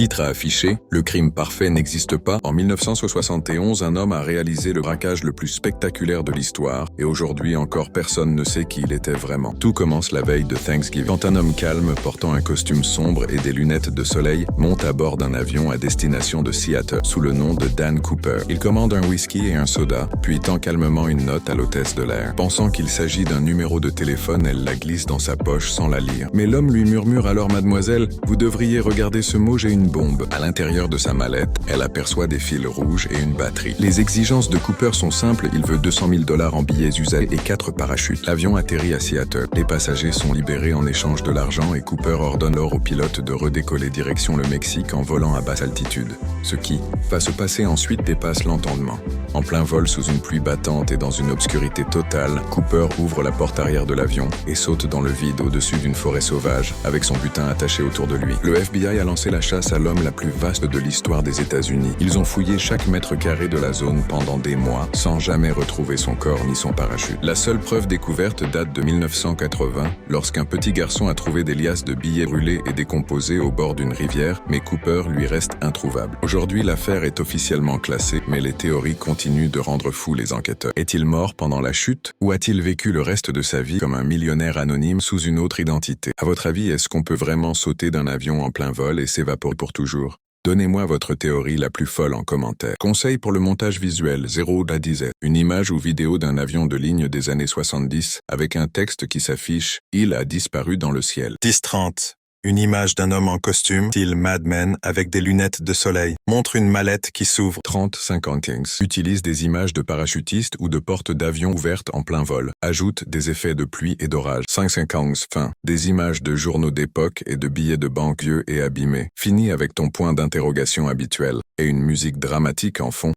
Titre à afficher, le crime parfait n'existe pas. En 1971, un homme a réalisé le braquage le plus spectaculaire de l'histoire, et aujourd'hui encore personne ne sait qui il était vraiment. Tout commence la veille de Thanksgiving, quand un homme calme, portant un costume sombre et des lunettes de soleil, monte à bord d'un avion à destination de Seattle, sous le nom de Dan Cooper. Il commande un whisky et un soda, puis tend calmement une note à l'hôtesse de l'air. Pensant qu'il s'agit d'un numéro de téléphone, elle la glisse dans sa poche sans la lire. Mais l'homme lui murmure alors: mademoiselle, vous devriez regarder ce mot, j'ai une bombe. À l'intérieur de sa mallette, elle aperçoit des fils rouges et une batterie. Les exigences de Cooper sont simples, il veut 200 000 $ en billets usagés et 4 parachutes. L'avion atterrit à Seattle. Les passagers sont libérés en échange de l'argent et Cooper ordonne alors au pilote de redécoller direction le Mexique en volant à basse altitude. Ce qui va se passer ensuite dépasse l'entendement. En plein vol sous une pluie battante et dans une obscurité totale, Cooper ouvre la porte arrière de l'avion et saute dans le vide au-dessus d'une forêt sauvage, avec son butin attaché autour de lui. Le FBI a lancé la chasse à l'homme la plus vaste de l'histoire des États-Unis. Ils ont fouillé chaque mètre carré de la zone pendant des mois, sans jamais retrouver son corps ni son parachute. La seule preuve découverte date de 1980, lorsqu'un petit garçon a trouvé des liasses de billets brûlés et décomposés au bord d'une rivière, mais Cooper lui reste introuvable. Aujourd'hui, l'affaire est officiellement classée, mais les théories continuent de rendre fous les enquêteurs. Est-il mort pendant la chute, ou a-t-il vécu le reste de sa vie comme un millionnaire anonyme sous une autre identité? À votre avis, est-ce qu'on peut vraiment sauter d'un avion en plein vol et s'évaporer pour toujours? Donnez-moi votre théorie la plus folle en commentaire. Conseil pour le montage visuel, 0 à 10. Une image ou vidéo d'un avion de ligne des années 70, avec un texte qui s'affiche « Il a disparu dans le ciel ». 10-30. Une image d'un homme en costume, style Mad Men, avec des lunettes de soleil. Montre une mallette qui s'ouvre. 30-50. Utilise des images de parachutistes ou de portes d'avion ouvertes en plein vol. Ajoute des effets de pluie et d'orage. 5-50. Fin. Des images de journaux d'époque et de billets de banque vieux et abîmés. Finis avec ton point d'interrogation habituel et une musique dramatique en fond.